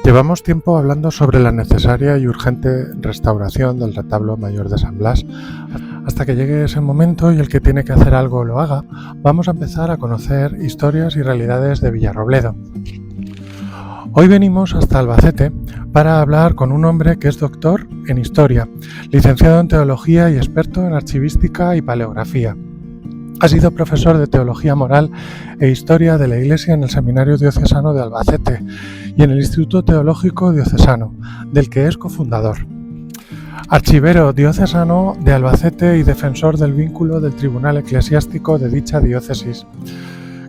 Llevamos tiempo hablando sobre la necesaria y urgente restauración del retablo mayor de San Blas. Hasta que llegue ese momento y el que tiene que hacer algo lo haga, vamos a empezar a conocer historias y realidades de Villarrobledo. Hoy venimos hasta Albacete para hablar con un hombre que es doctor en Historia, licenciado en Teología y experto en Archivística y Paleografía. Ha sido profesor de Teología Moral e Historia de la Iglesia en el Seminario Diocesano de Albacete y en el Instituto Teológico Diocesano, del que es cofundador. Archivero diocesano de Albacete y defensor del vínculo del Tribunal Eclesiástico de dicha diócesis.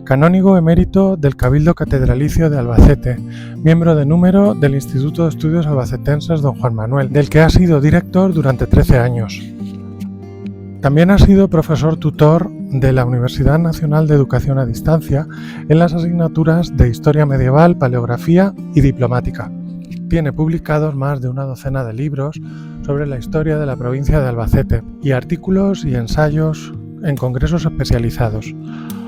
Canónigo emérito del Cabildo Catedralicio de Albacete, miembro de número del Instituto de Estudios Albacetenses Don Juan Manuel, del que ha sido director durante 13 años. También ha sido profesor tutor de la Universidad Nacional de Educación a Distancia en las asignaturas de Historia Medieval, Paleografía y Diplomática. Tiene publicados más de una docena de libros sobre la historia de la provincia de Albacete y artículos y ensayos en congresos especializados.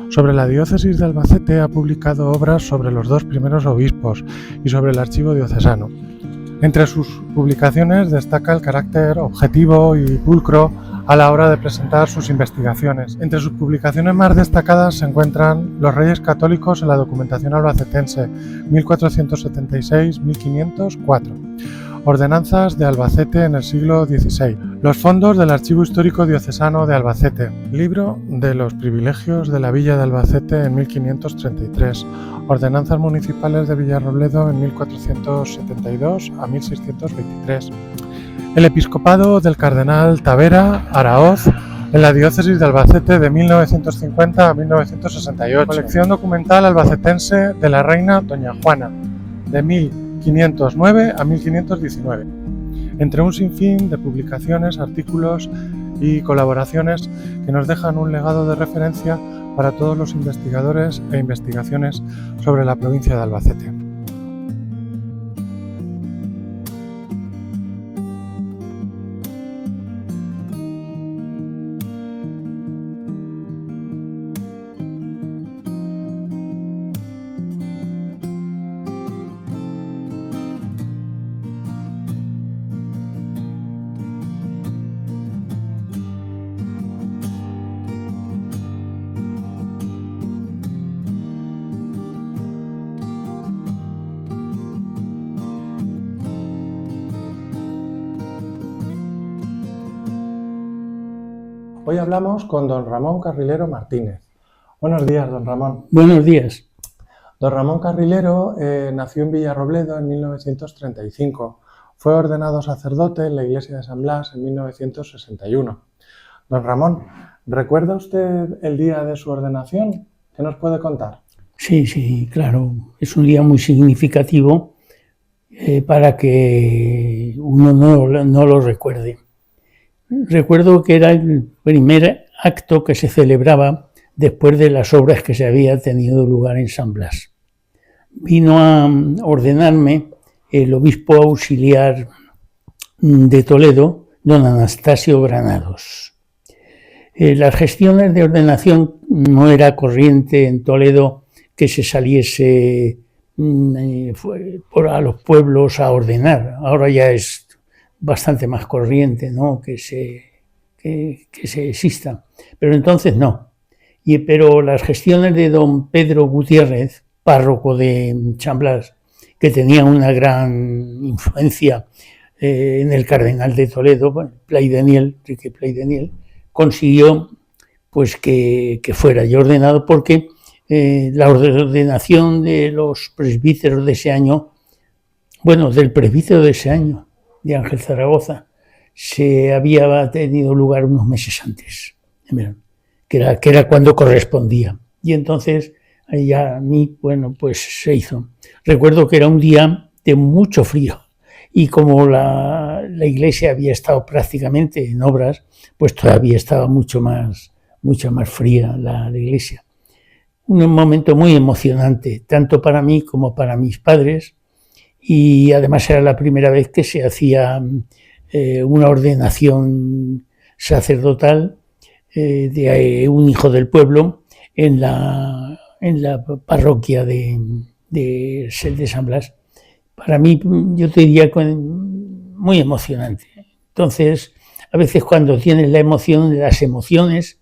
Sobre la diócesis de Albacete ha publicado obras sobre los dos primeros obispos y sobre el archivo diocesano. Entre sus publicaciones destaca el carácter objetivo y pulcro a la hora de presentar sus investigaciones. Entre sus publicaciones más destacadas se encuentran Los Reyes Católicos en la documentación albacetense, 1476-1504, Ordenanzas de Albacete en el siglo XVI, Los fondos del Archivo Histórico Diocesano de Albacete, Libro de los privilegios de la Villa de Albacete en 1533, Ordenanzas municipales de Villarrobledo en 1472 a 1623, el episcopado del cardenal Tavera Araoz en la diócesis de Albacete de 1950 a 1968, colección documental albacetense de la reina Doña Juana de 1509 a 1519, entre un sinfín de publicaciones, artículos y colaboraciones que nos dejan un legado de referencia para todos los investigadores e investigaciones sobre la provincia de Albacete. Hoy hablamos con don Ramón Carrilero Martínez. Buenos días, don Ramón. Buenos días. Don Ramón Carrilero nació en Villarrobledo en 1935. Fue ordenado sacerdote en la iglesia de San Blas en 1961. Don Ramón, ¿recuerda usted el día de su ordenación? ¿Qué nos puede contar? Sí, claro. Es un día muy significativo para que uno no lo recuerde. Recuerdo que era el primer acto que se celebraba después de las obras que se había tenido lugar en San Blas. Vino a ordenarme el obispo auxiliar de Toledo, don Anastasio Granados. Las gestiones de ordenación no era corriente en Toledo que se saliese a los pueblos a ordenar. Ahora ya es bastante más corriente, ¿no?, que se exista. Pero entonces no. Pero las gestiones de don Pedro Gutiérrez, párroco de San Blas, que tenía una gran influencia en el cardenal de Toledo, Enrique Pleideniel, consiguió pues que fuera yo ordenado, porque la ordenación de los presbíteros de ese año, del presbítero de ese año, de Ángel Zaragoza, se había tenido lugar unos meses antes, que era cuando correspondía. Y entonces ya a mí, pues se hizo. Recuerdo que era un día de mucho frío y como la iglesia había estado prácticamente en obras, pues todavía estaba mucho más fría la iglesia. Un momento muy emocionante, tanto para mí como para mis padres, y además era la primera vez que se hacía una ordenación sacerdotal de un hijo del pueblo en la parroquia de San Blas. para mí, yo te diría, muy emocionante. Entonces, a veces cuando tienes la emoción, las emociones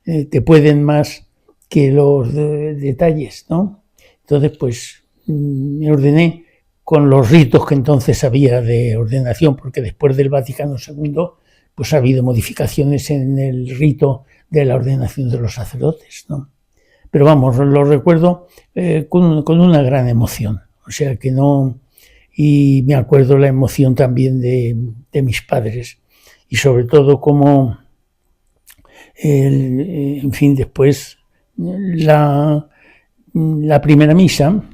te pueden más que los detalles, ¿no? Entonces, pues me ordené con los ritos que entonces había de ordenación, porque después del Vaticano II, pues ha habido modificaciones en el rito de la ordenación de los sacerdotes, ¿no? Pero vamos, lo recuerdo con una gran emoción, o sea que no... Y me acuerdo la emoción también de mis padres, y sobre todo como, en fin, después la primera misa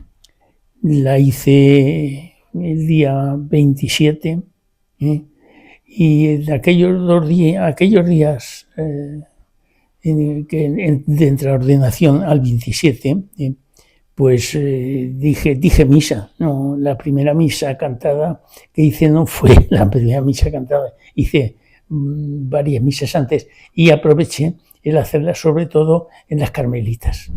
la hice el día 27, y en aquellos días de entre la ordenación al 27, pues dije misa. No, la primera misa cantada que hice no fue la primera misa cantada, hice varias misas antes y aproveché el hacerlas sobre todo en las Carmelitas.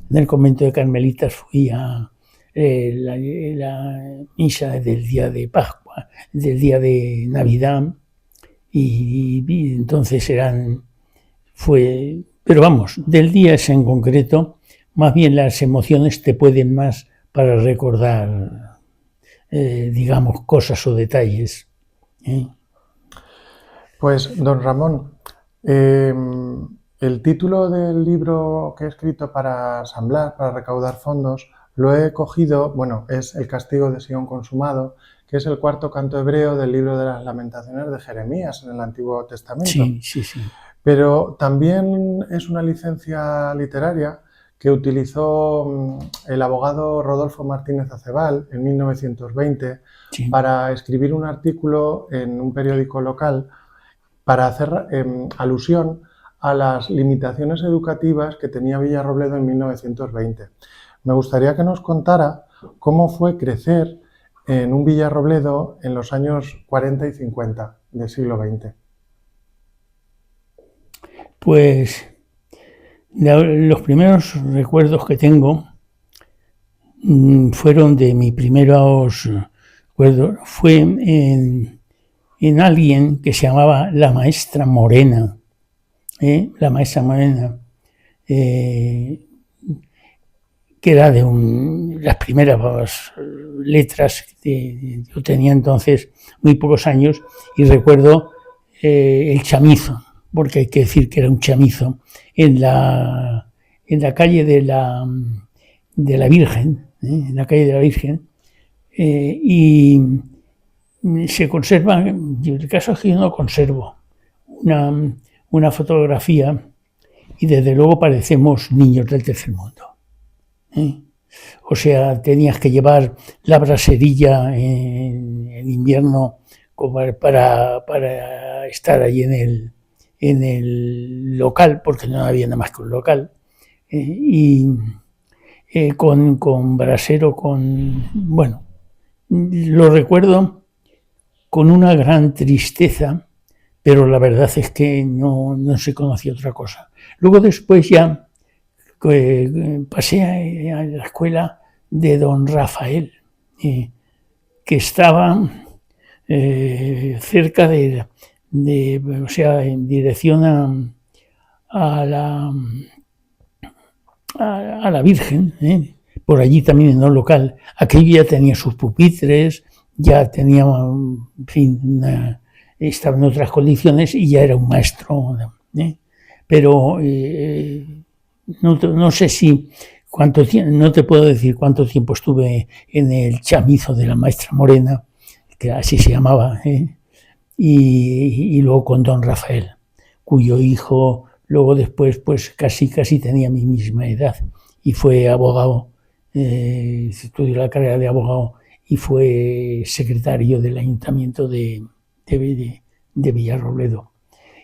En el convento de Carmelitas fui a la misa del día de Pascua, del día de Navidad, y entonces pero vamos, del día ese en concreto, más bien las emociones te pueden más para recordar, digamos, cosas o detalles. Pues, don Ramón, el título del libro que he escrito para San Blas, para recaudar fondos, lo he cogido, bueno, es El castigo de Sion consumado, que es el cuarto canto hebreo del libro de las Lamentaciones de Jeremías en el Antiguo Testamento. Sí, sí, sí. Pero también es una licencia literaria que utilizó el abogado Rodolfo Martínez Acebal en 1920 Sí. para escribir un artículo en un periódico local para hacer alusión a las limitaciones educativas que tenía Villarrobledo en 1920. Me gustaría que nos contara cómo fue crecer en un Villarrobledo en los años 40 y 50 del siglo XX. Pues los primeros recuerdos que tengo fueron de mi primeros recuerdos, fue en alguien que se llamaba la maestra Morena, la maestra Morena, que era de las primeras letras que yo tenía entonces muy pocos años, y recuerdo el chamizo, porque hay que decir que era un chamizo, en la calle de la Virgen, en la calle de la Virgen, y se conserva, en el caso es que yo no conservo una fotografía, y desde luego parecemos niños del tercer mundo. O sea, tenías que llevar la braserilla en invierno para estar allí en el local, porque no había nada más que un local, y con brasero, bueno, lo recuerdo con una gran tristeza, pero la verdad es que no se conocía otra cosa. Luego después ya pasé a la escuela de don Rafael, que estaba cerca o sea, en dirección a la Virgen, por allí también en un local. Aquello ya tenía sus pupitres, ya tenía, en fin, estaba en otras condiciones y ya era un maestro, pero no sé si cuánto tiempo, no te puedo decir cuánto tiempo estuve en el chamizo de la maestra Morena, que así se llamaba, y luego con don Rafael, cuyo hijo luego después pues casi tenía mi misma edad y fue abogado, estudió la carrera de abogado y fue secretario del ayuntamiento de Villarrobledo.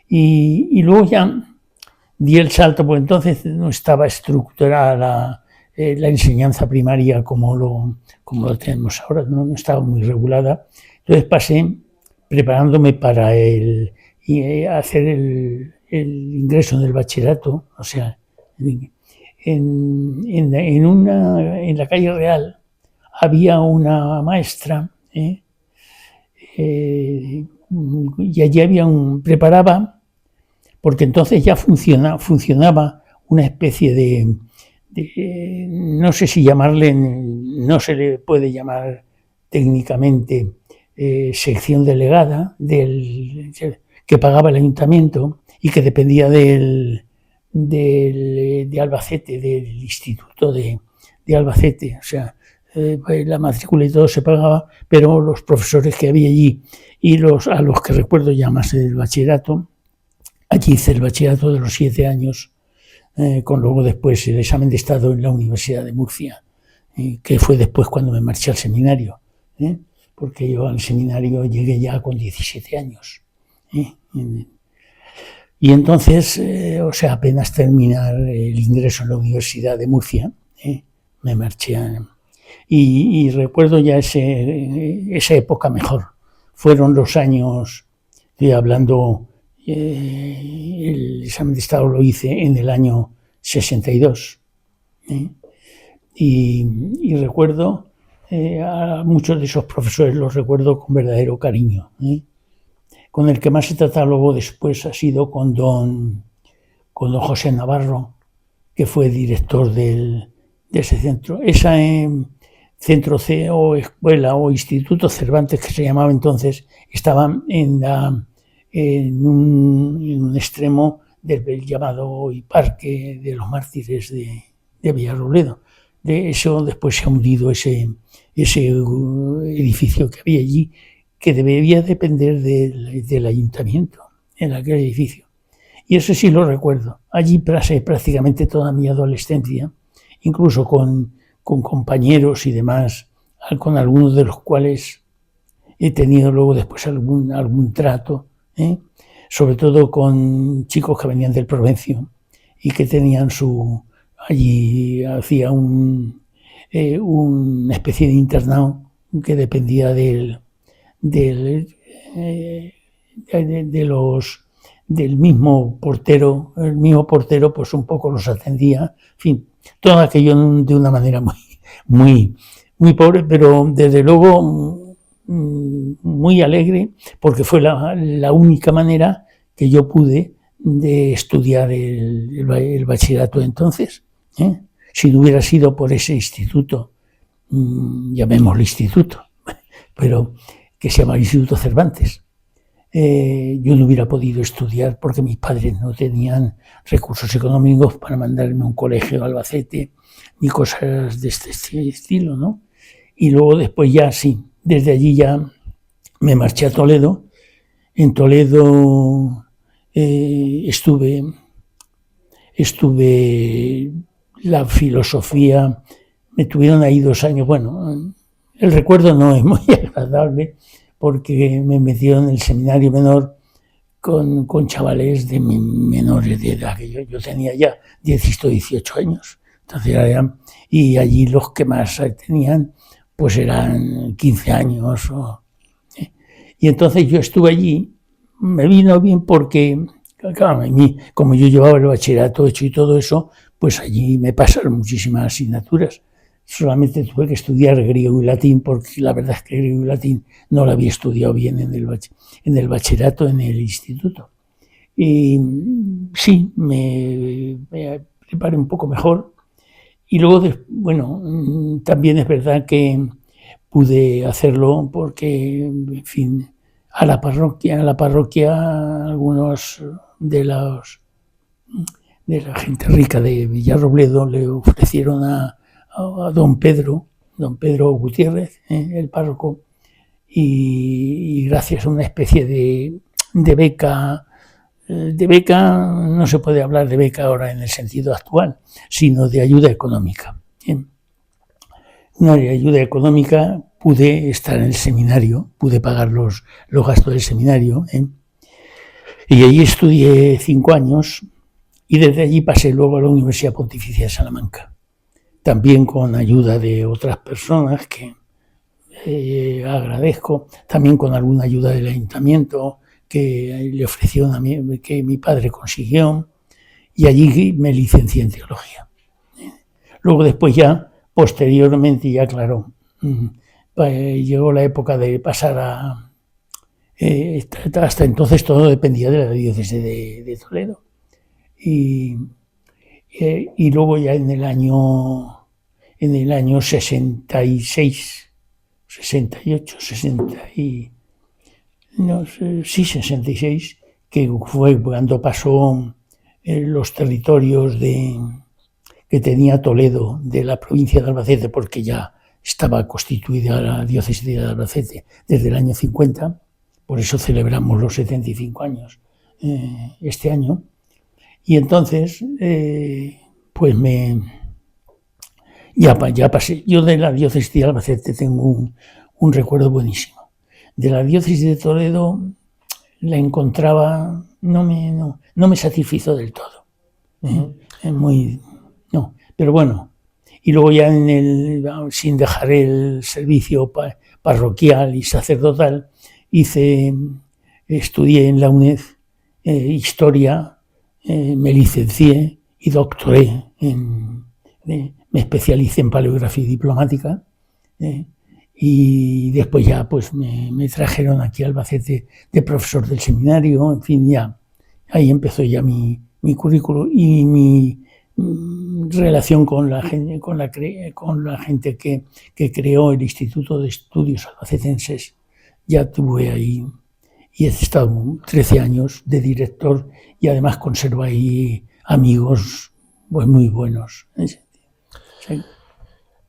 Y luego ya di el salto, porque entonces no estaba estructurada la enseñanza primaria como lo tenemos ahora, no estaba muy regulada. Entonces pasé preparándome para hacer el ingreso en el bachillerato, o sea, en la calle Real había una maestra, y allí había preparaba, porque entonces ya funcionaba una especie de, no sé si llamarle, no se le puede llamar técnicamente sección delegada que pagaba el ayuntamiento y que dependía de Albacete, del instituto de Albacete. O sea, la matrícula y todo se pagaba, pero los profesores que había allí y a los que recuerdo llamarse del bachillerato, allí hice el bachillerato de los 7 años, con luego después el examen de estado en la Universidad de Murcia, que fue después cuando me marché al seminario, porque yo al seminario llegué ya con 17 años. Y entonces, o sea, apenas terminar el ingreso en la Universidad de Murcia, me marché y recuerdo ya esa época mejor. Fueron los años, estoy hablando, el examen de estado lo hice en el año 62. Y recuerdo a muchos de esos profesores, los recuerdo con verdadero cariño. Con el que más he tratado luego después ha sido con don José Navarro, que fue director de ese centro. Esa centro o escuela o instituto Cervantes, que se llamaba entonces, estaba en un extremo del llamado hoy Parque de los Mártires de Villarrobledo. De eso después se ha hundido ese edificio que había allí, que debía depender del ayuntamiento, en aquel edificio. Y eso sí lo recuerdo. Allí pasé prácticamente toda mi adolescencia, incluso con compañeros y demás, con algunos de los cuales he tenido luego después algún trato, sobre todo con chicos que venían del Provencio y que tenían allí hacía una especie de internado que dependía del mismo portero. El mismo portero pues un poco los atendía, en fin, todo aquello de una manera muy pobre, pero desde luego muy alegre, porque fue la única manera que yo pude de estudiar el bachillerato entonces. Si no hubiera sido por ese instituto, llamémoslo instituto, pero que se llama Instituto Cervantes, yo no hubiera podido estudiar porque mis padres no tenían recursos económicos para mandarme a un colegio de Albacete ni cosas de este estilo, ¿no? Y luego después ya sí, desde allí ya me marché a Toledo. En Toledo estuve la filosofía, me tuvieron ahí 2 años. Bueno, el recuerdo no es muy agradable porque me metieron en el seminario menor con chavales de menores de edad, que yo tenía ya 18 años. Entonces y allí los que más tenían pues eran 15 años. Y entonces yo estuve allí, me vino bien porque, claro, como yo llevaba el bachillerato hecho y todo eso, pues allí me pasaron muchísimas asignaturas. Solamente tuve que estudiar griego y latín, porque la verdad es que griego y latín no lo había estudiado bien en el bachillerato, en el instituto. Y sí, me preparé un poco mejor. Y luego, bueno, también es verdad que pude hacerlo porque, en fin, a la parroquia algunos de la gente rica de Villarrobledo le ofrecieron a don Pedro Gutiérrez, el párroco, y gracias a una especie de beca, no se puede hablar de beca ahora en el sentido actual, sino de ayuda económica. Una ayuda económica, pude estar en el seminario, pude pagar los gastos del seminario, y allí estudié 5 años y desde allí pasé luego a la Universidad Pontificia de Salamanca, también con ayuda de otras personas que agradezco, también con alguna ayuda del ayuntamiento que le ofrecieron a mí, que mi padre consiguió, y allí me licencié en teología. Luego después ya, posteriormente, ya claro, llegó la época de pasar a... hasta entonces todo dependía de la diócesis de Toledo. Y luego ya en el año 66, 68, 66, que fue cuando pasó los territorios que tenía Toledo de la provincia de Albacete, porque ya estaba constituida la diócesis de Albacete desde el año 50, por eso celebramos los 75 años este año. Y entonces, pues ya pasé. Yo de la diócesis de Albacete tengo un recuerdo buenísimo. De la diócesis de Toledo la encontraba, no me satisfizo del todo. No, pero bueno. Y luego ya sin dejar el servicio parroquial y sacerdotal, estudié en la UNED historia, me licencié y doctoré me especialicé en paleografía diplomática, y después ya pues me trajeron aquí a Albacete de profesor del seminario. En fin, ya ahí empezó ya mi currículum y mi relación con la gente que creó el Instituto de Estudios Albacetenses. Ya tuve ahí y he estado 13 años de director y además conservo ahí amigos pues muy buenos. Sí.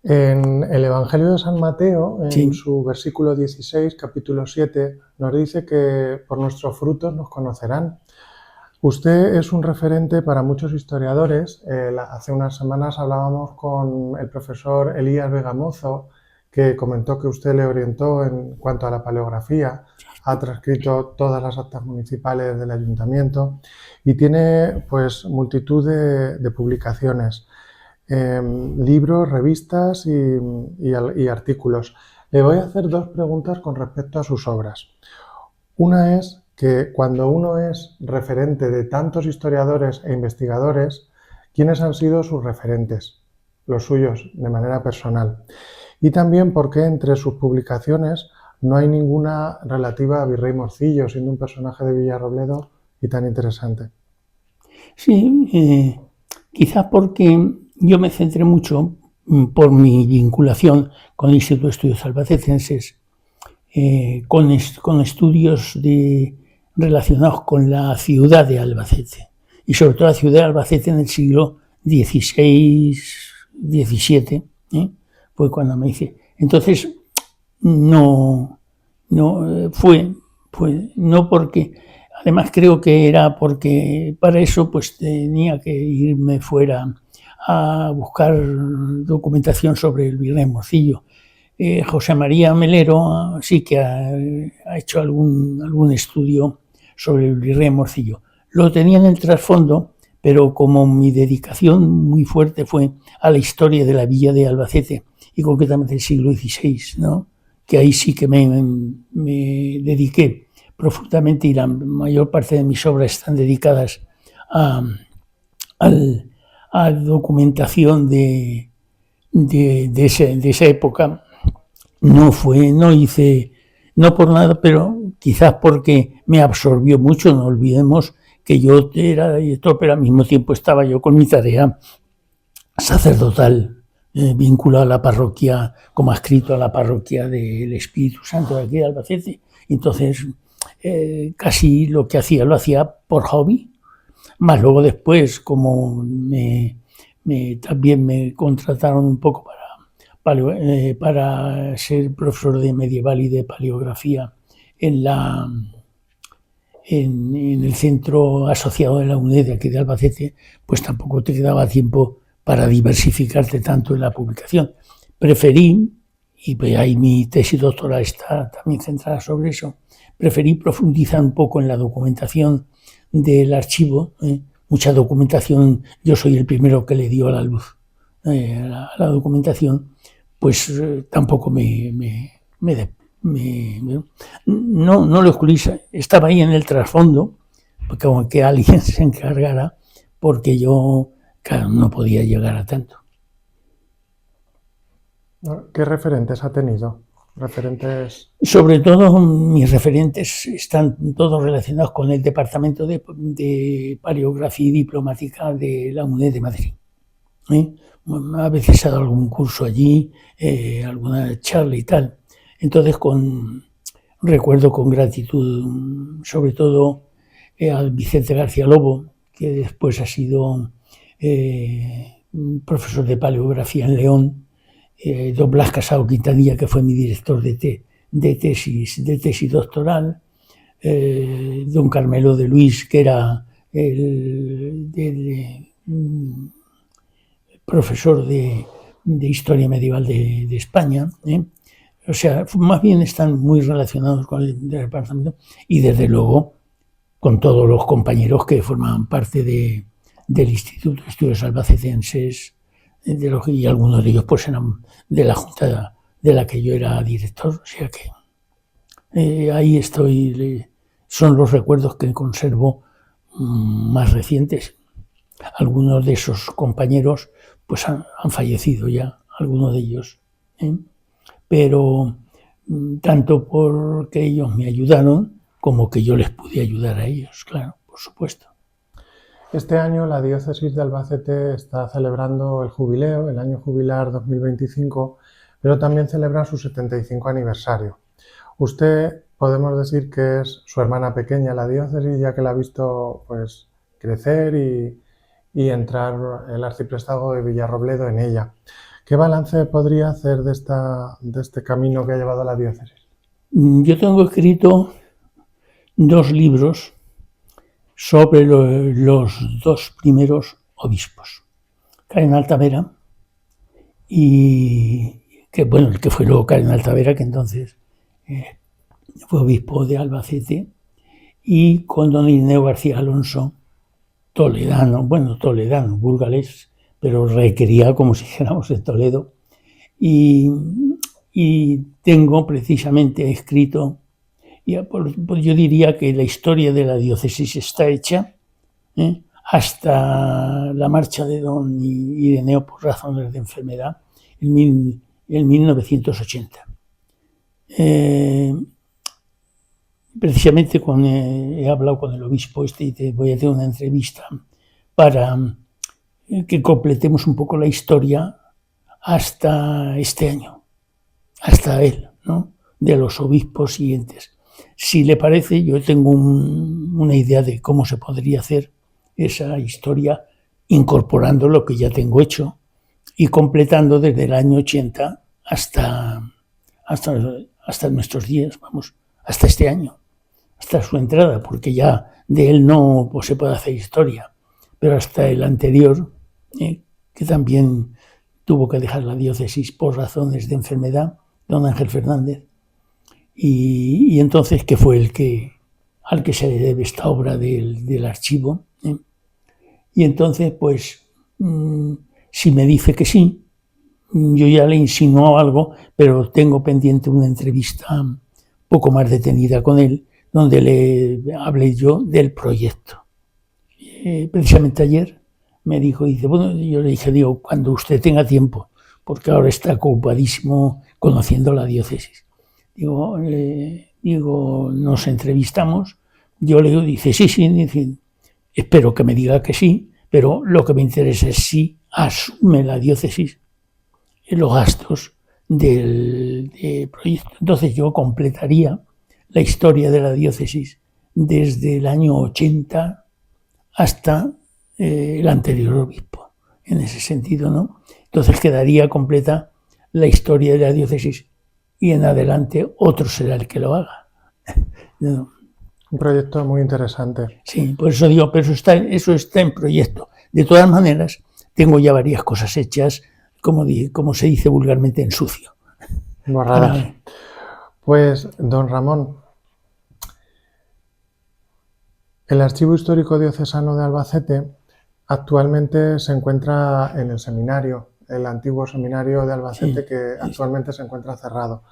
En el Evangelio de San Mateo, en su versículo 16, capítulo 7, nos dice que por nuestros frutos nos conocerán. Usted es un referente para muchos historiadores. Hace unas semanas hablábamos con el profesor Elías Vegamozo, que comentó que usted le orientó en cuanto a la paleografía, ha transcrito todas las actas municipales del ayuntamiento y tiene pues multitud de publicaciones, libros, revistas y artículos. Le voy a hacer dos preguntas con respecto a sus obras. Una es que cuando uno es referente de tantos historiadores e investigadores, ¿quiénes han sido sus referentes, los suyos de manera personal? Y también por qué entre sus publicaciones no hay ninguna relativa a Virrey Morcillo, siendo un personaje de Villarrobledo y tan interesante. Sí, quizás porque yo me centré mucho por mi vinculación con el Instituto de Estudios Albacetenses, con estudios relacionados con la ciudad de Albacete y sobre todo la ciudad de Albacete en el siglo XVI, XVII, fue cuando me hice. Entonces no porque, además creo que era porque para eso pues tenía que irme fuera a buscar documentación sobre el Virrey Morcillo. José María Melero sí que ha hecho algún estudio sobre el Virrey Morcillo. Lo tenía en el trasfondo, pero como mi dedicación muy fuerte fue a la historia de la villa de Albacete y concretamente el siglo XVI, ¿no? Que ahí sí que me dediqué profundamente y la mayor parte de mis obras están dedicadas a documentación de esa época. No hice, no por nada, pero quizás porque me absorbió mucho. No olvidemos que yo era director, pero al mismo tiempo estaba yo con mi tarea sacerdotal, vinculado a la parroquia, como adscrito a la parroquia del Espíritu Santo de aquí de Albacete. Entonces, casi lo que hacía lo hacía por hobby, más luego después, como también me contrataron un poco para ser profesor de medieval y de paleografía en el centro asociado de la UNED de aquí de Albacete, pues tampoco te quedaba tiempo para diversificarte tanto en la publicación. Preferí, y pues ahí mi tesis doctoral está también centrada sobre eso, preferí profundizar un poco en la documentación del archivo, mucha documentación. Yo soy el primero que le dio a la luz a la documentación, pues tampoco no lo excluí, estaba ahí en el trasfondo, como que alguien se encargara, porque yo, claro, no podía llegar a tanto. ¿Qué referentes ha tenido? Referentes... Sobre todo mis referentes están todos relacionados con el Departamento de Paleografía y Diplomática de la UNED de Madrid. A veces he dado algún curso allí, alguna charla y tal. Entonces recuerdo con gratitud sobre todo al Vicente García Lobo, que después ha sido profesor de paleografía en León, don Blas Casado Quintanilla, que fue mi director de tesis doctoral, don Carmelo de Luis, que era el profesor de Historia Medieval de España. O sea, más bien están muy relacionados con el departamento y desde luego con todos los compañeros que formaban parte del Instituto de Estudios Albacetenses, y algunos de ellos pues eran de la junta de la que yo era director, o sea que ahí estoy, son los recuerdos que conservo más recientes. Algunos de esos compañeros pues han fallecido ya, algunos de ellos, pero tanto porque ellos me ayudaron como que yo les pude ayudar a ellos, claro, por supuesto. Este año la diócesis de Albacete está celebrando el jubileo, el año jubilar 2025, pero también celebra su 75 aniversario. Usted, podemos decir que es su hermana pequeña la diócesis, ya que la ha visto pues crecer y entrar el arciprestazgo de Villarrobledo en ella. ¿Qué balance podría hacer de este camino que ha llevado la diócesis? Yo tengo escrito 2 libros sobre los 2 primeros obispos, Cardenal Tavera y el que fue luego Cardenal Tavera, que entonces fue obispo de Albacete, y con don Irineo García Alonso, toledano, burgalés, pero requería como si dijéramos de Toledo, y tengo precisamente escrito, yo diría que la historia de la diócesis está hecha hasta la marcha de don Ireneo por razones de enfermedad en 1980. Precisamente he hablado con el obispo y te voy a hacer una entrevista para que completemos un poco la historia hasta este año, hasta él, ¿no? De los obispos siguientes. Si le parece, yo tengo una idea de cómo se podría hacer esa historia incorporando lo que ya tengo hecho y completando desde el año 80 hasta nuestros días, hasta este año, hasta su entrada, porque ya de él no pues, se puede hacer historia, pero hasta el anterior, que también tuvo que dejar la diócesis por razones de enfermedad, don Ángel Fernández, y entonces que fue al que se le debe esta obra del archivo. Y entonces, pues, si me dice que sí, yo ya le insinuo algo, pero tengo pendiente una entrevista un poco más detenida con él, donde le hablé yo del proyecto. Precisamente ayer me dijo, yo le dije, cuando usted tenga tiempo, porque ahora está ocupadísimo conociendo la diócesis. Nos entrevistamos, yo le digo, sí, espero que me diga que sí, pero lo que me interesa es si asume la diócesis los gastos del proyecto. Entonces yo completaría la historia de la diócesis desde el año 80 hasta el anterior obispo, en ese sentido, ¿no? Entonces quedaría completa la historia de la diócesis y en adelante otro será el que lo haga. ¿No? Un proyecto muy interesante. Sí, por eso digo, pero eso está en proyecto. De todas maneras, tengo ya varias cosas hechas, como se dice vulgarmente, en sucio. Borradas. Pues, don Ramón, el Archivo Histórico Diocesano de Albacete actualmente se encuentra en el seminario, el antiguo seminario de Albacete, sí, que actualmente se encuentra cerrado.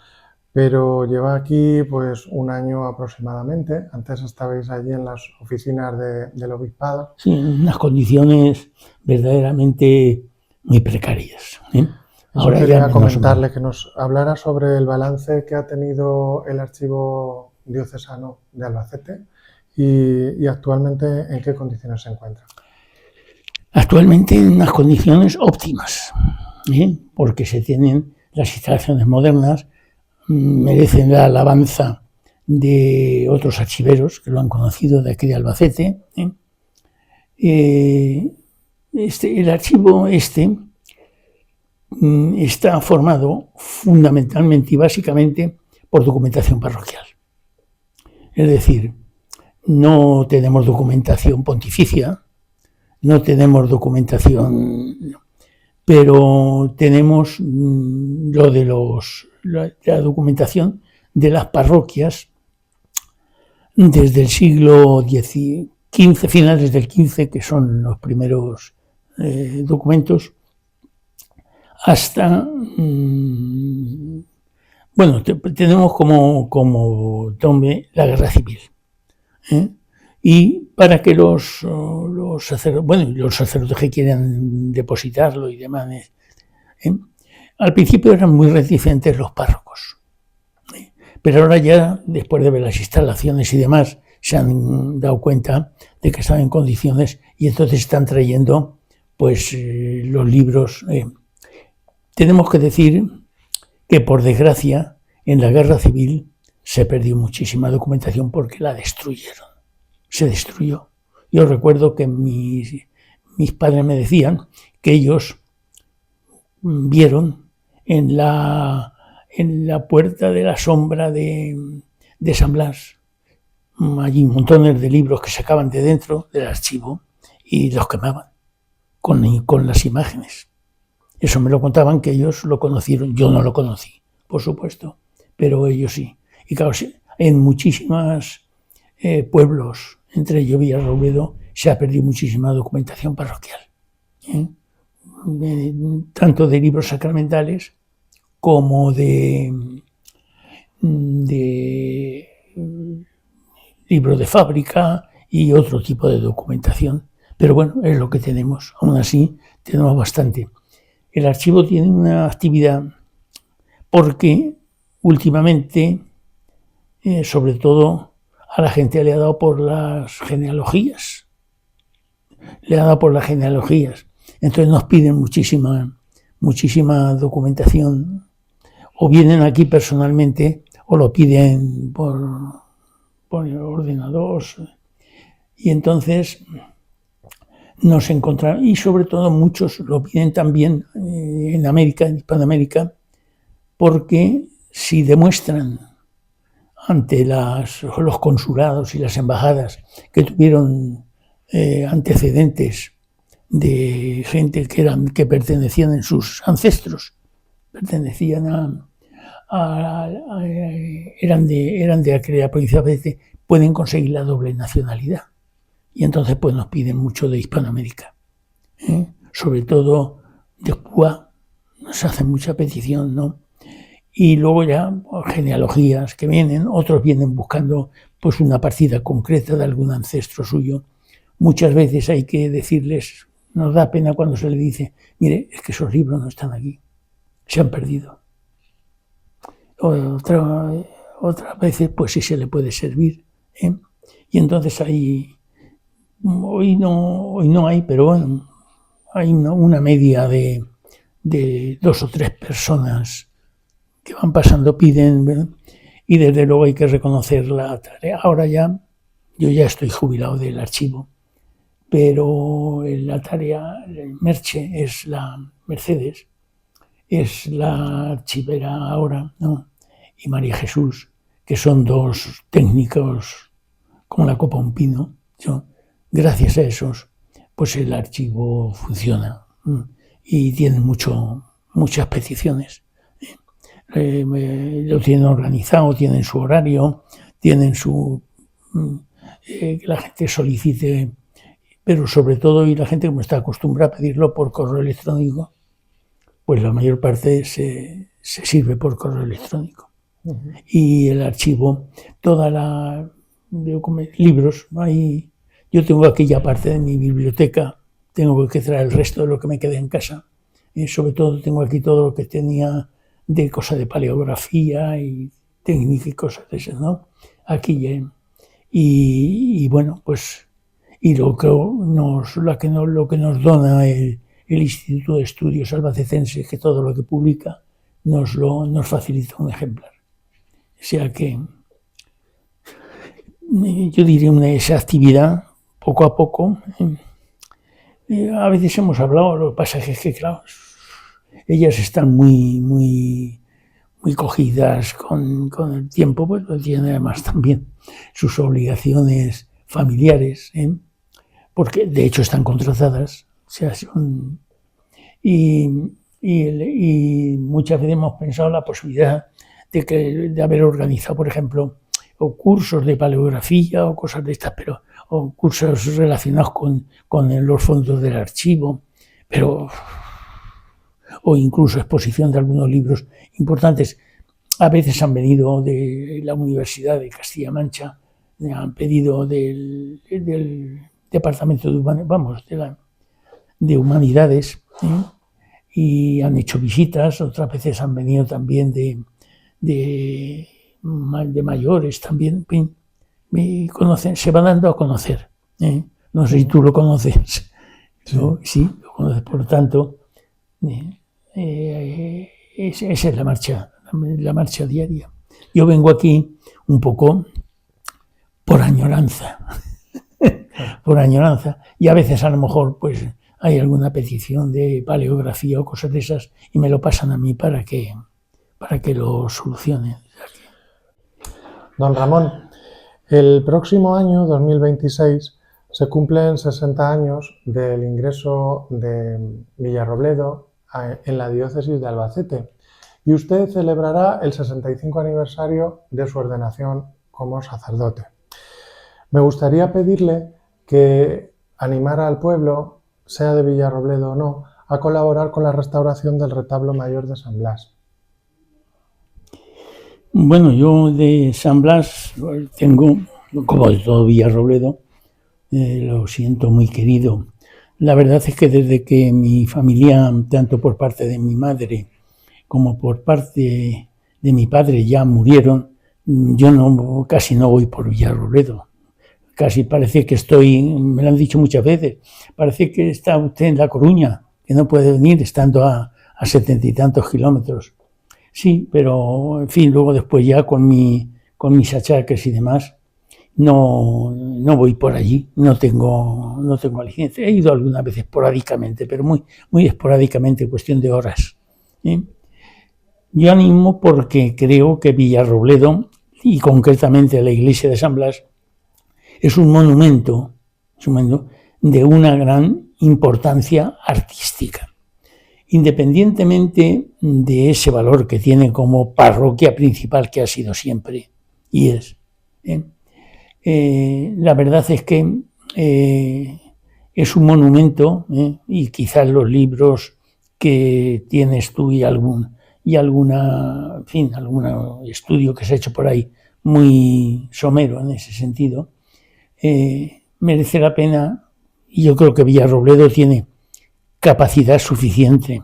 Pero lleva aquí pues 1 año aproximadamente. Antes estabais allí en las oficinas del obispado. Sí, en unas condiciones verdaderamente muy precarias. Eso Ahora quería ya menos comentarle, mal. que nos hablara sobre el balance que ha tenido el Archivo Diocesano de Albacete y actualmente en qué condiciones se encuentra. Actualmente en unas condiciones óptimas, porque se tienen las instalaciones modernas, merecen la alabanza de otros archiveros que lo han conocido de aquí de Albacete. El archivo está formado fundamentalmente y básicamente por documentación parroquial. Es decir, no tenemos documentación pontificia, no tenemos documentación, pero tenemos la documentación de las parroquias desde el siglo XV, finales del XV, que son los primeros documentos, hasta, tenemos como tombe la Guerra Civil. Y para que los sacerdotes que quieran depositarlo y demás, al principio eran muy reticentes los párrocos, pero ahora ya, después de ver las instalaciones y demás, se han dado cuenta de que están en condiciones y entonces están trayendo pues los libros. Tenemos que decir que, por desgracia, en la Guerra Civil se perdió muchísima documentación porque la destruyeron. Se destruyó. Yo recuerdo que mis padres me decían que ellos vieron en la puerta de la sombra de San Blas, allí montones de libros que sacaban de dentro del archivo y los quemaban con las imágenes. Eso me lo contaban, que ellos lo conocieron. Yo no lo conocí, por supuesto, pero ellos sí. Y claro, en muchísimos pueblos, entre ellos Villarrobledo, se ha perdido muchísima documentación parroquial. Tanto de libros sacramentales como de libros de fábrica y otro tipo de documentación. Pero bueno, es lo que tenemos. Aún así, tenemos bastante. El archivo tiene una actividad porque últimamente, sobre todo, a la gente le ha dado por las genealogías. Entonces nos piden muchísima documentación. O vienen aquí personalmente o lo piden por ordenador. Y entonces nos encontramos, y sobre todo muchos lo piden también en América, en Hispanoamérica, porque si demuestran ante los consulados y las embajadas que tuvieron antecedentes de gente que pertenecían en sus ancestros, eran de aquella provincia de Albacete, pueden conseguir la doble nacionalidad. Y entonces pues nos piden mucho de Hispanoamérica. Sobre todo de Cuba nos hacen mucha petición, ¿no? Y luego ya genealogías que vienen, otros vienen buscando pues una partida concreta de algún ancestro suyo. Muchas veces hay que decirles, nos da pena cuando se le dice, mire, es que esos libros no están aquí, se han perdido. Otras veces pues sí se le puede servir, y entonces hoy no hay, pero bueno, hay una media de 2 o 3 personas que van pasando, piden, ¿verdad? Y desde luego hay que reconocer la tarea. Ahora yo ya estoy jubilado del archivo, pero la tarea, el Mercedes, es la archivera ahora, ¿no? Y María Jesús, que son 2 técnicos como la copa un pino. Gracias a esos, pues el archivo funciona y tienen muchas peticiones. Lo tienen organizado, tienen su horario, tienen que la gente solicite, pero sobre todo, y la gente como está acostumbrada a pedirlo por correo electrónico, pues la mayor parte se sirve por correo electrónico. Y el archivo, libros, yo tengo aquella parte de mi biblioteca, tengo que traer el resto de lo que me quede en casa, sobre todo tengo aquí todo lo que tenía de cosas de paleografía y técnica y cosas de esas, ¿no? Aquí ya. Y bueno, pues, y lo que nos dona el Instituto de Estudios Albacecenses, que todo lo que publica nos facilita un ejemplar. O sea que yo diría esa actividad, poco a poco. A veces hemos hablado, los pasajes que, claro, ellas están muy cogidas con el tiempo, pues tienen además también sus obligaciones familiares, porque de hecho están contratadas, o sea, y muchas veces hemos pensado la posibilidad de haber organizado, por ejemplo, o cursos de paleografía o cosas de estas, o cursos relacionados con los fondos del archivo, o incluso exposición de algunos libros importantes. A veces han venido de la Universidad de Castilla-La Mancha, han pedido del Departamento de Humanidades, y han hecho visitas. Otras veces han venido también de mayores también, me conocen, se van dando a conocer. No sé si tú lo conoces. Sí, ¿no? Sí, lo conoces, por tanto, esa es la marcha diaria. Yo vengo aquí un poco por añoranza, y a veces a lo mejor pues hay alguna petición de paleografía o cosas de esas y me lo pasan a mí para que lo solucione. Don Ramón, el próximo año, 2026, se cumplen 60 años del ingreso de Villarrobledo en la diócesis de Albacete y usted celebrará el 65 aniversario de su ordenación como sacerdote. Me gustaría pedirle que animara al pueblo, sea de Villarrobledo o no, a colaborar con la restauración del retablo mayor de San Blas. Bueno, yo de San Blas tengo, como de todo Villarrobledo, lo siento muy querido. La verdad es que desde que mi familia, tanto por parte de mi madre como por parte de mi padre, ya murieron, yo casi no voy por Villarrobledo. Casi parece que me lo han dicho muchas veces, parece que está usted en La Coruña, que no puede venir estando a 70 y tantos kilómetros. Sí, pero en fin, luego después ya con mis achaques y demás, no voy por allí, no tengo aliciente. He ido algunas veces esporádicamente, pero muy esporádicamente, cuestión de horas. Yo animo porque creo que Villarrobledo, y concretamente la iglesia de San Blas, es un monumento de una gran importancia artística. Independientemente de ese valor que tiene como parroquia principal que ha sido siempre, y es. La verdad es que es un monumento, y quizás los libros que tienes tú y algún estudio que se ha hecho por ahí muy somero en ese sentido, merece la pena, y yo creo que Villarrobledo tiene capacidad suficiente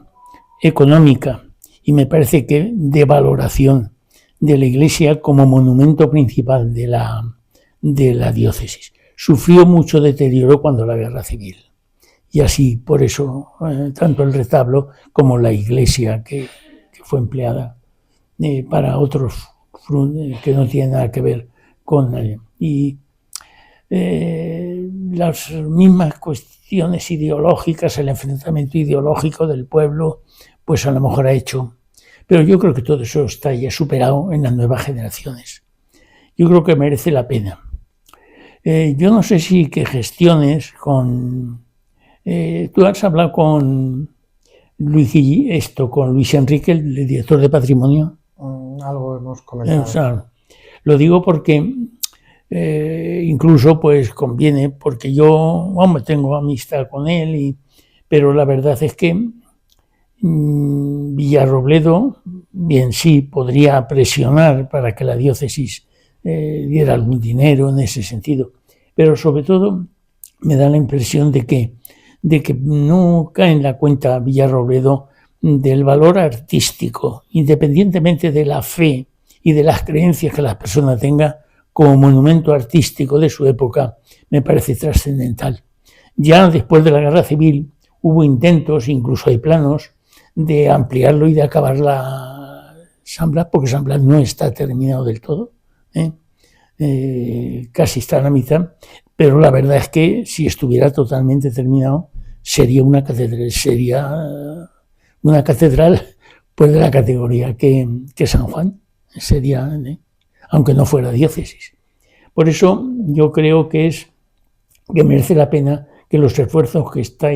económica y me parece que de valoración de la iglesia como monumento principal de la diócesis. Sufrió mucho deterioro cuando la guerra civil y así por eso tanto el retablo como la iglesia que fue empleada para otros que no tienen nada que ver con las mismas cuestiones ideológicas, el enfrentamiento ideológico del pueblo, pues a lo mejor ha hecho. Pero yo creo que todo eso está ya superado en las nuevas generaciones. Yo creo que merece la pena. Yo no sé si que gestiones con... tú has hablado con Luis Enrique, el director de Patrimonio. Algo hemos comentado. Lo digo porque incluso pues conviene, porque yo tengo amistad con él, pero la verdad es que Villarrobledo, bien sí, podría presionar para que la diócesis diera algún dinero en ese sentido, pero sobre todo me da la impresión de que no cae en la cuenta Villarrobledo del valor artístico, independientemente de la fe y de las creencias que la persona tenga, como monumento artístico de su época, me parece trascendental. Ya después de la Guerra Civil hubo intentos, incluso hay planos, de ampliarlo y de acabar la San Blas, porque San Blas no está terminado del todo, casi está a la mitad, pero la verdad es que si estuviera totalmente terminado sería una catedral pues de la categoría que San Juan, sería, aunque no fuera diócesis. Por eso yo creo que merece la pena que los esfuerzos que está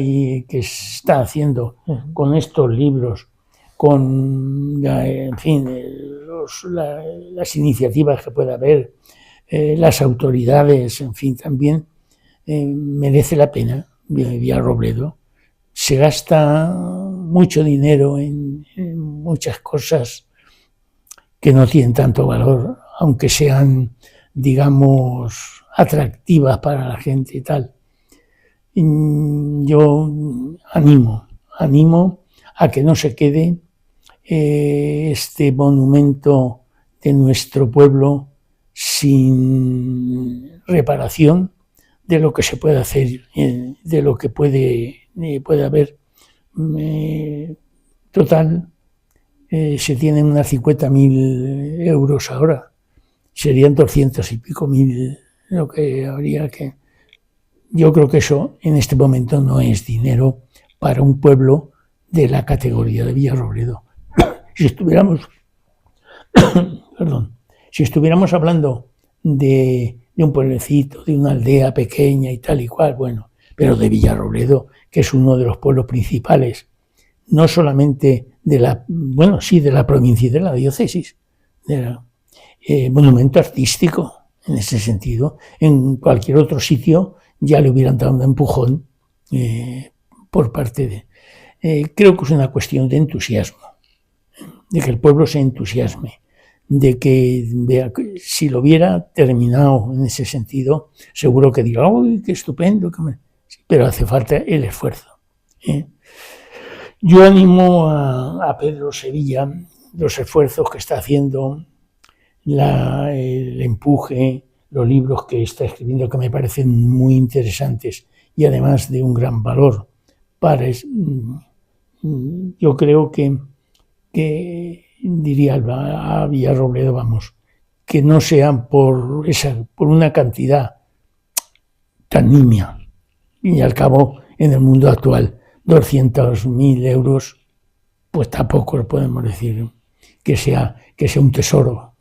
haciendo con estos libros, con en fin, las iniciativas que pueda haber, las autoridades, en fin, también merece la pena. Villarrobledo se gasta mucho dinero en muchas cosas que no tienen tanto valor, aunque sean, digamos, atractivas para la gente y tal. Yo animo a que no se quede este monumento de nuestro pueblo sin reparación de lo que se puede hacer, de lo que puede haber. Total, se tienen unas 50.000 euros ahora, serían 200 y pico mil lo que habría que... Yo creo que eso en este momento no es dinero para un pueblo de la categoría de Villarrobledo. Si estuviéramos hablando de un pueblecito, de una aldea pequeña y tal y cual, bueno, pero de Villarrobledo, que es uno de los pueblos principales, no solamente de la provincia y de la diócesis, monumento artístico en ese sentido. En cualquier otro sitio ya le hubieran dado un empujón por parte de... creo que es una cuestión de entusiasmo, de que el pueblo se entusiasme, de que vea, si lo hubiera terminado en ese sentido, seguro que diga, ¡uy, qué estupendo! Pero hace falta el esfuerzo. Yo animo a Pedro Sevilla, los esfuerzos que está haciendo, el empuje, los libros que está escribiendo, que me parecen muy interesantes y además de un gran valor. Yo creo que diría a Villarrobledo, que no sean por una cantidad tan nimia, y al cabo en el mundo actual 200.000 euros, pues tampoco podemos decir que sea un tesoro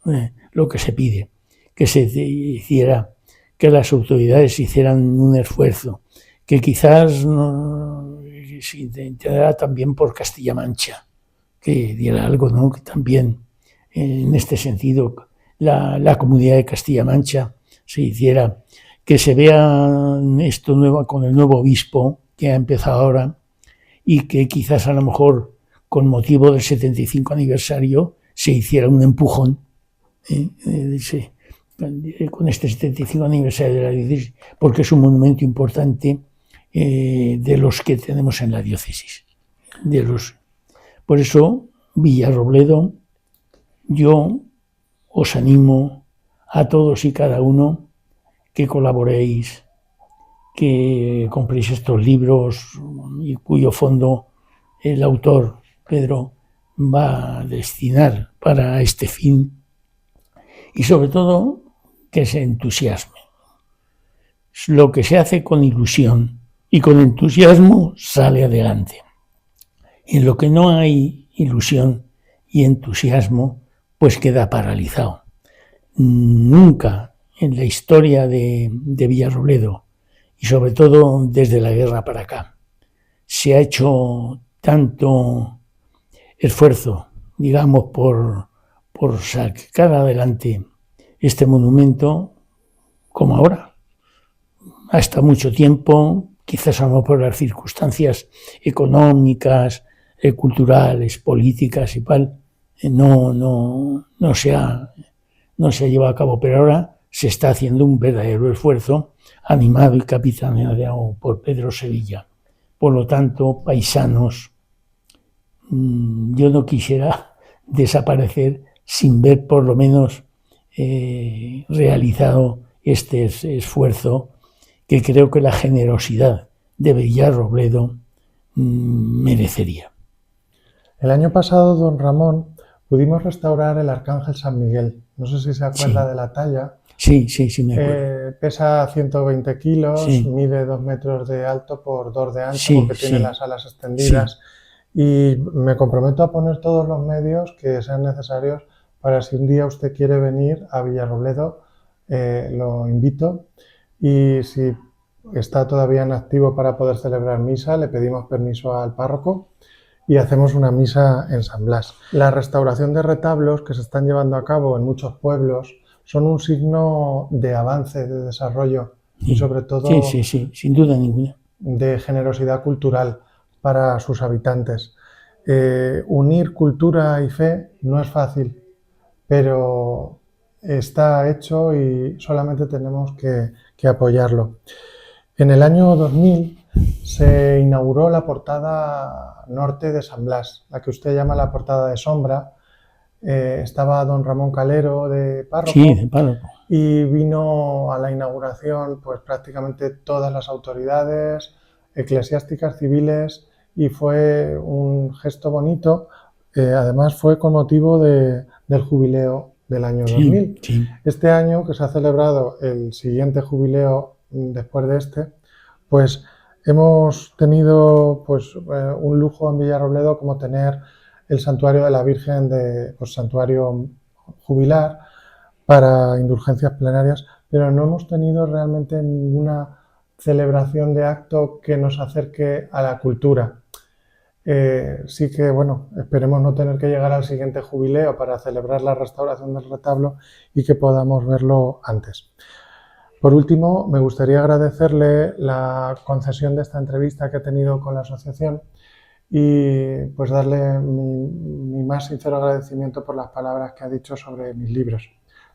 lo que se pide, que se hiciera, que las autoridades hicieran un esfuerzo, que quizás se intentara también por Castilla-Mancha, que diera algo, ¿no? Que también en este sentido la comunidad de Castilla-Mancha se hiciera, que se vea esto nuevo con el nuevo obispo que ha empezado ahora, y que quizás a lo mejor con motivo del 75 aniversario se hiciera un empujón con este 75 aniversario de la diócesis, porque es un monumento importante de los que tenemos en la diócesis. Por eso, Villarrobledo, yo os animo a todos y cada uno que colaboréis, que compréis estos libros, y cuyo fondo el autor, Pedro, va a destinar para este fin, y sobre todo que se entusiasme. Lo que se hace con ilusión y con entusiasmo sale adelante. En lo que no hay ilusión y entusiasmo, pues queda paralizado. Nunca en la historia de Villarrobledo, y sobre todo desde la guerra para acá, se ha hecho tanto esfuerzo, digamos, por sacar adelante este monumento como ahora. Hasta mucho tiempo, quizás a lo mejor por las circunstancias económicas, culturales, políticas y tal, no se ha llevado a cabo, pero ahora se está haciendo un verdadero esfuerzo, animado y capitaneado por Pedro Sevilla. Por lo tanto, paisanos, yo no quisiera desaparecer sin ver por lo menos realizado este esfuerzo que creo que la generosidad de Villarrobledo merecería. El año pasado, don Ramón, pudimos restaurar el Arcángel San Miguel. No sé si se acuerda de la talla. Sí, me acuerdo. Pesa 120 kilos, Sí. mide 2 metros de alto por 2 de ancho, Sí, porque tiene las alas extendidas. Y me comprometo a poner todos los medios que sean necesarios para si un día usted quiere venir a Villarrobledo, lo invito. Y si está todavía en activo para poder celebrar misa, le pedimos permiso al párroco y hacemos una misa en San Blas. La restauración de retablos que se están llevando a cabo en muchos pueblos son un signo de avance, de desarrollo y sobre todo sin duda ninguna, de generosidad cultural para sus habitantes. Unir cultura y fe no es fácil, pero está hecho y solamente tenemos que apoyarlo. En el año 2000 se inauguró la portada norte de San Blas, la que usted llama la portada de sombra. Estaba don Ramón Calero de párroco, y vino a la inauguración pues prácticamente todas las autoridades eclesiásticas, civiles, y fue un gesto bonito. Además fue con motivo del jubileo del año 2000. Este año, que se ha celebrado el siguiente jubileo después de este, pues hemos tenido pues un lujo en Villarrobledo como tener el santuario de la Virgen, santuario jubilar para indulgencias plenarias, pero no hemos tenido realmente ninguna celebración de acto que nos acerque a la cultura. Sí que, bueno, esperemos no tener que llegar al siguiente jubileo para celebrar la restauración del retablo y que podamos verlo antes. Por último, me gustaría agradecerle la concesión de esta entrevista que he tenido con la asociación y pues darle mi más sincero agradecimiento por las palabras que ha dicho sobre mis libros.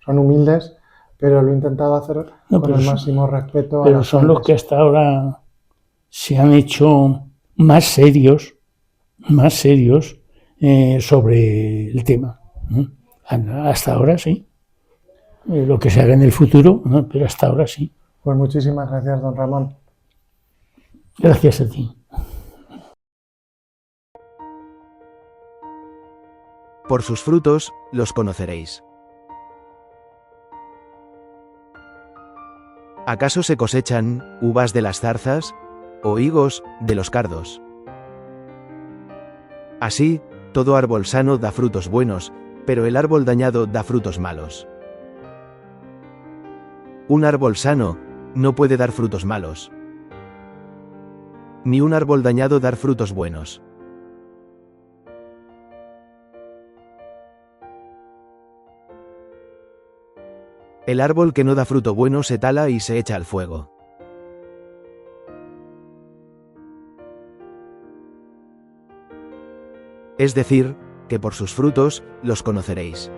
Son humildes, pero lo he intentado hacer con el máximo respeto. Pero son los que hasta ahora se han hecho más serios sobre el tema. Hasta ahora sí. Lo que se haga en el futuro, ¿no? Pero hasta ahora sí. Pues muchísimas gracias, don Ramón. Gracias a ti. Por sus frutos los conoceréis. ¿Acaso se cosechan uvas de las zarzas o higos de los cardos? Así, todo árbol sano da frutos buenos, pero el árbol dañado da frutos malos. Un árbol sano no puede dar frutos malos, ni un árbol dañado dar frutos buenos. El árbol que no da fruto bueno se tala y se echa al fuego. Es decir, que por sus frutos los conoceréis.